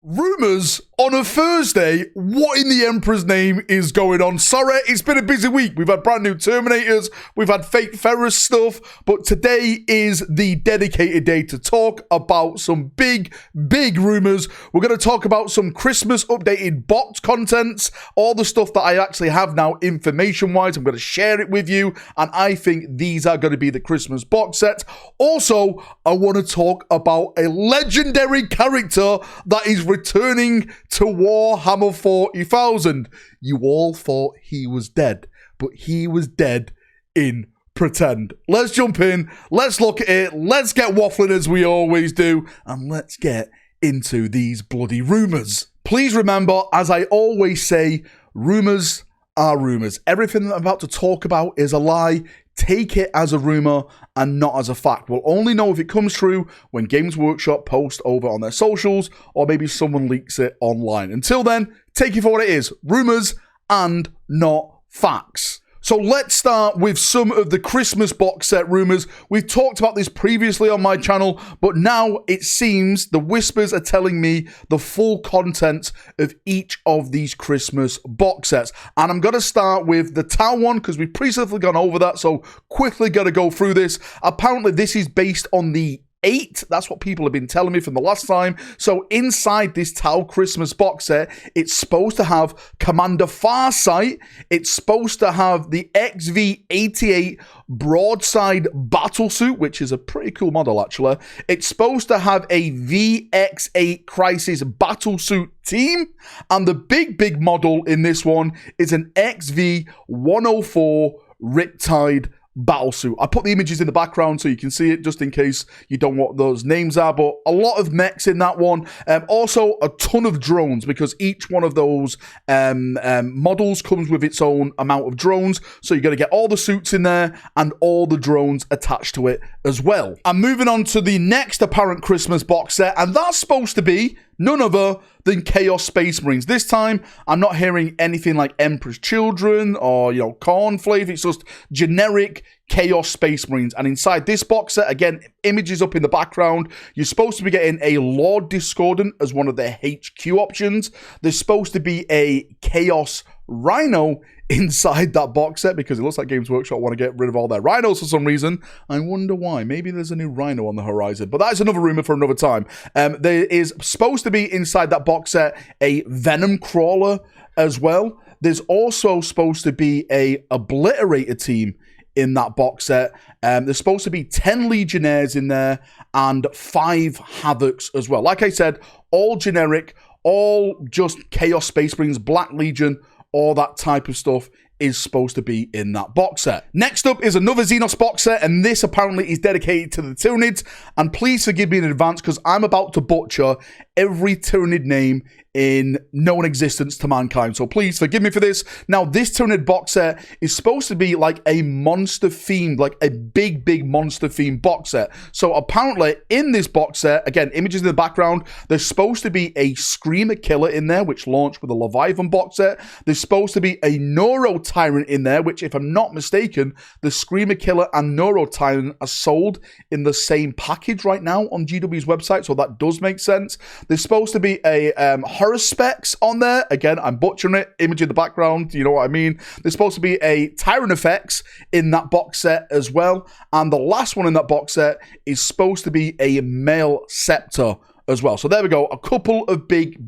Rumours on a Thursday. What in the Emperor's name is going on? Sorry, it's been a busy week. We've had brand new Terminators, we've had fake Ferris stuff, but today is the dedicated day to talk about some big rumours. We're going to talk about some Christmas updated box contents, all the stuff that I actually have now information-wise. I'm going to share it with you, and I think these are going to be the Christmas box sets. Also, I want to talk about a legendary character that is returning to Warhammer 40,000. You all thought he was dead, but he was dead in pretend. Let's jump in, let's look at it, let's get waffling as we always do, and let's get into these bloody rumours. Please remember, as I always say, rumours are rumours. Everything that I'm about to talk about is a lie. Take it as a rumour and not as a fact. We'll only know if it comes true when Games Workshop post over on their socials, or maybe someone leaks it online. Until then, take it for what it is. Rumours and not facts. So let's start with some of the Christmas box set rumours. We've talked about this previously on my channel, but now it seems the whispers are telling me the full content of each of these Christmas box sets. And I'm going to start with the Tau one because we've previously gone over that, so quickly got to go through this. Apparently this is based on the 8. That's what people have been telling me from the last time. So inside this Tau Christmas box set, it's supposed to have Commander Farsight. It's supposed to have the XV-88 broadside battlesuit, which is a pretty cool model actually. It's supposed to have a VX-8 Crisis battlesuit team. And the big model in this one is an XV-104 Riptide battlesuit. I put the images in the background so you can see it, just in case you don't know what those names are, but a lot of mechs in that one. Also a ton of drones, because each one of those models comes with its own amount of drones, so you're going to get all the suits in there and all the drones attached to it as well. I'm moving on to the next apparent Christmas box set, and that's supposed to be none other than Chaos Space Marines. This time, I'm not hearing anything like Emperor's Children or, Cornflake. It's just generic Chaos Space Marines. And inside this box set, again, images up in the background, you're supposed to be getting a Lord Discordant as one of their HQ options. There's supposed to be a Chaos Rhino inside that box set, because it looks like Games Workshop want to get rid of all their rhinos for some reason. I wonder why. Maybe there's a new rhino on the horizon, but that is another rumor for another time. There is supposed to be inside that box set a Venom Crawler as well. There's also supposed to be a Obliterator team in that box set. There's supposed to be 10 Legionnaires in there and 5 Havocs as well. Like I said, all generic, all just Chaos Space Marines, Black Legion, all that type of stuff is supposed to be in that box set. Next up is another Xenos box set, and this apparently is dedicated to the Tyranids. And please forgive me in advance, because I'm about to butcher every Tyranid name in known existence to mankind. So please forgive me for this. Now, this Tyranid box set is supposed to be like a monster themed, like a big monster themed box set. So apparently in this box set, again, images in the background, there's supposed to be a Screamer Killer in there, which launched with the Leviathan box set. There's supposed to be a Neuro Tyrant in there, which, if I'm not mistaken, the Screamer Killer and Neuro Tyrant are sold in the same package right now on GW's website, so that does make sense. There's supposed to be a Horror Specs on there. Again, I'm butchering it. Image in the background, you know what I mean. There's supposed to be a Tyrant Effects in that box set as well. And the last one in that box set is supposed to be a Male Scepter as well. So there we go. A couple of big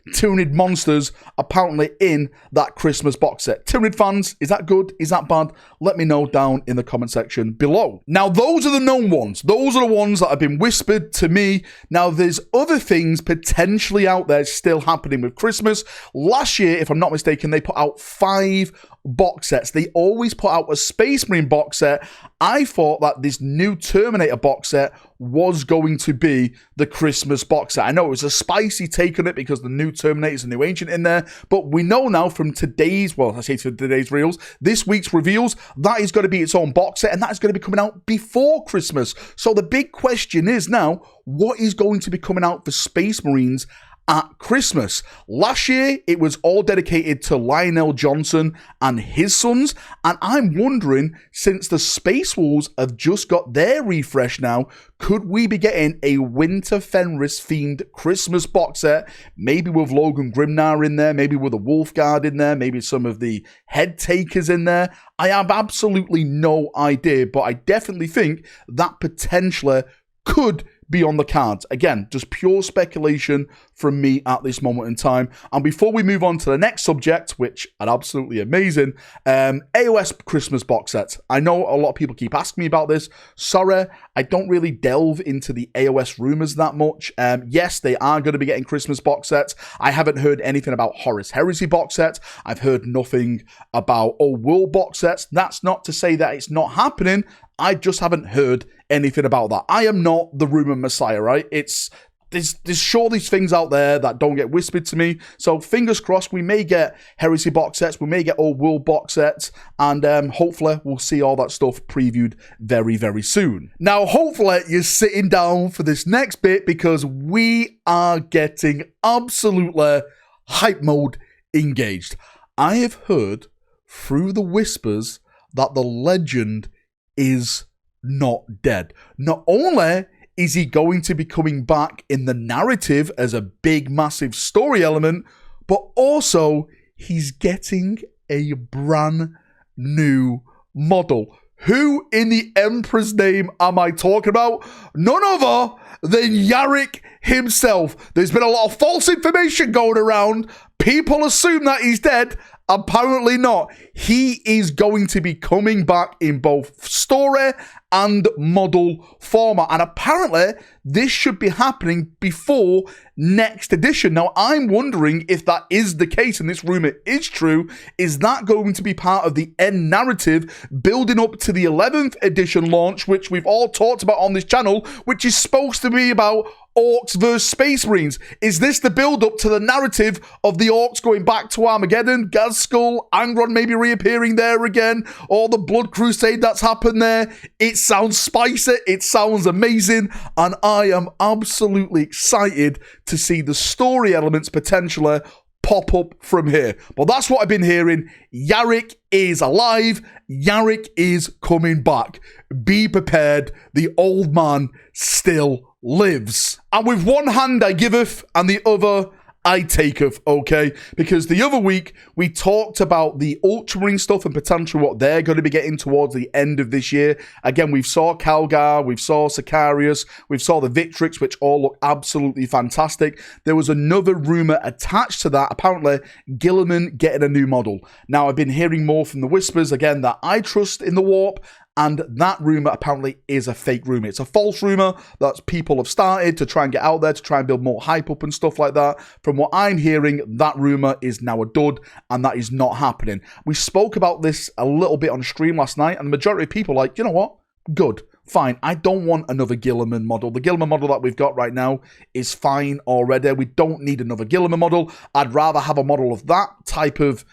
Tyranid monsters apparently in that Christmas box set. Tyranid fans, is that good? Is that bad? Let me know down in the comment section below. Now, those are the known ones. Those are the ones that have been whispered to me. Now, there's other things potentially out there still happening with Christmas. Last year, if I'm not mistaken, they put out 5 box sets. They always put out a Space Marine box set. I thought that this new Terminator box set was going to be the Christmas box set. I know it was a spicy take on it because the new Terminator's a new Ancient in there, but we know now from today's, well, I say today's reels, this week's reveals, that is going to be its own box set, and that is going to be coming out before Christmas. So the big question is now, what is going to be coming out for Space Marines at Christmas. Last year, it was all dedicated to Lionel Johnson and his sons, and I'm wondering, since the Space Wolves have just got their refresh now, could we be getting a Winter Fenris-themed Christmas box set, maybe with Logan Grimnar in there, maybe with a Wolf Guard in there, maybe some of the Head Takers in there? I have absolutely no idea, but I definitely think that potentially could be on the cards. Again, just pure speculation from me at this moment in time. And before we move on to the next subject, which are absolutely amazing, AOS Christmas box sets. I know a lot of people keep asking me about this. Sorry, I don't really delve into the AOS rumors that much. Yes, they are going to be getting Christmas box sets. I haven't heard anything about Horus Heresy box sets. I've heard nothing about Old World box sets. That's not to say that it's not happening. I just haven't heard anything about that. I am not the rumor messiah, right? There's sure these things out there that don't get whispered to me. So fingers crossed, we may get Heresy box sets, we may get Old World box sets, and hopefully we'll see all that stuff previewed very, very soon. Now, hopefully you're sitting down for this next bit because we are getting absolutely hype mode engaged. I have heard through the whispers that the legend is not dead. Not only is he going to be coming back in the narrative as a big, massive story element, but also he's getting a brand new model. Who in the Emperor's name am I talking about? None other than Yarrick himself. There's been a lot of false information going around. People assume that he's dead. Apparently not. He is going to be coming back in both story and model format. And apparently, this should be happening before next edition. Now, I'm wondering if that is the case and this rumor is true. Is that going to be part of the end narrative building up to the 11th edition launch, which we've all talked about on this channel, which is supposed to be about Orcs versus Space Marines? Is this the build-up to the narrative of the Orcs going back to Armageddon, Gazskull, Angron maybe reappearing there again, or the Blood Crusade that's happened there? It sounds spicy, it sounds amazing, and I am absolutely excited to see the story elements potentially pop up from here. But that's what I've been hearing. Yarrick is alive. Yarrick is coming back. Be prepared. The old man still lives. And with one hand I giveth, and the other I taketh, okay? Because the other week, we talked about the Ultramarine stuff and potentially what they're going to be getting towards the end of this year. Again, we saw Calgar, we saw Sicarius, we saw the Victrix, which all look absolutely fantastic. There was another rumor attached to that, apparently Guilliman getting a new model. Now, I've been hearing more from the whispers, again, that I trust in the Warp, and that rumor apparently is a fake rumor. It's a false rumor that people have started to try and get out there, to try and build more hype up and stuff like that. From what I'm hearing, that rumor is now a dud, and that is not happening. We spoke about this a little bit on stream last night, and the majority of people are like, you know what? Good. Fine. I don't want another Guilliman model. The Guilliman model that we've got right now is fine already. We don't need another Guilliman model. I'd rather have a model of that type of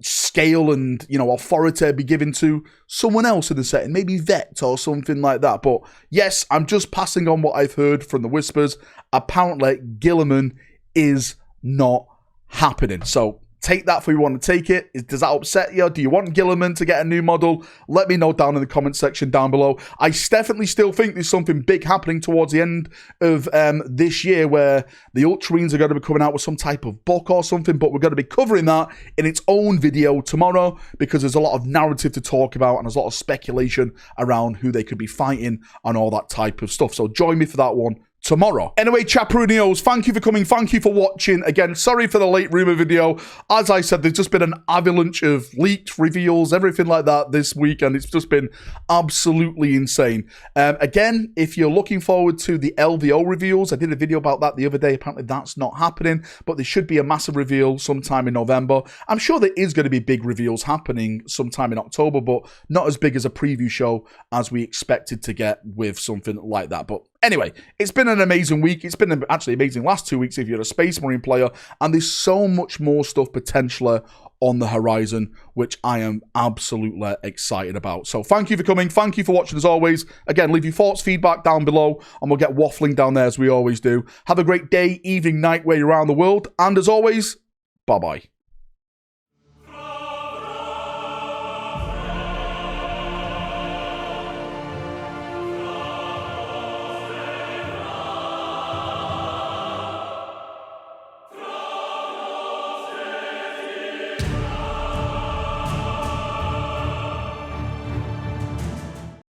scale and, you know, authority be given to someone else in the setting, maybe Vet or something like that. But yes, I'm just passing on what I've heard from the whispers. Apparently, Guilliman is not happening. So take that for you want to take it. Does that upset you? Do you want Guilliman to get a new model? Let me know down in the comment section down below. I definitely still think there's something big happening towards the end of this year where the Ultramarines are going to be coming out with some type of book or something, but we're going to be covering that in its own video tomorrow because there's a lot of narrative to talk about and there's a lot of speculation around who they could be fighting and all that type of stuff. So join me for that one tomorrow. Anyway, Chaprunios, thank you for coming. Thank you for watching. Again, sorry for the late rumor video. As I said, there's just been an avalanche of leaked reveals, everything like that this week, and it's just been absolutely insane. Again, if you're looking forward to the LVO reveals, I did a video about that the other day. Apparently that's not happening, but there should be a massive reveal sometime in November. I'm sure there is going to be big reveals happening sometime in October, but not as big as a preview show as we expected to get with something like that. But anyway, it's been an amazing week. It's been actually amazing last 2 weeks if you're a Space Marine player, and there's so much more stuff potentially on the horizon, which I am absolutely excited about. So thank you for coming. Thank you for watching as always. Again, leave your thoughts, feedback down below, and we'll get waffling down there as we always do. Have a great day, evening, night, where you're around the world. And as always, bye-bye.